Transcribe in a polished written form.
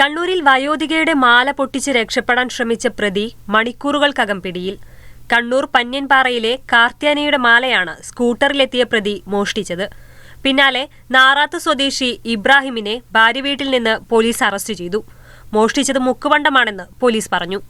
കണ്ണൂരിൽ വയോധികയുടെ മാല പൊട്ടിച്ച് രക്ഷപ്പെടാൻ ശ്രമിച്ച പ്രതി മണിക്കൂറുകൾക്കകം പിടിയിൽ. കണ്ണൂർ പന്ന്യൻപാറയിലെ കാർത്യാനിയുടെ മാലയാണ് സ്കൂട്ടറിലെത്തിയ പ്രതി മോഷ്ടിച്ചത്. പിന്നാലെ നാറാത്ത് സ്വദേശി ഇബ്രാഹിമിനെ ഭാര്യ വീട്ടിൽ നിന്ന് പോലീസ് അറസ്റ്റ് ചെയ്തു. മോഷ്ടിച്ചത് മുക്കുവണ്ടമാണെന്ന് പോലീസ് പറഞ്ഞു.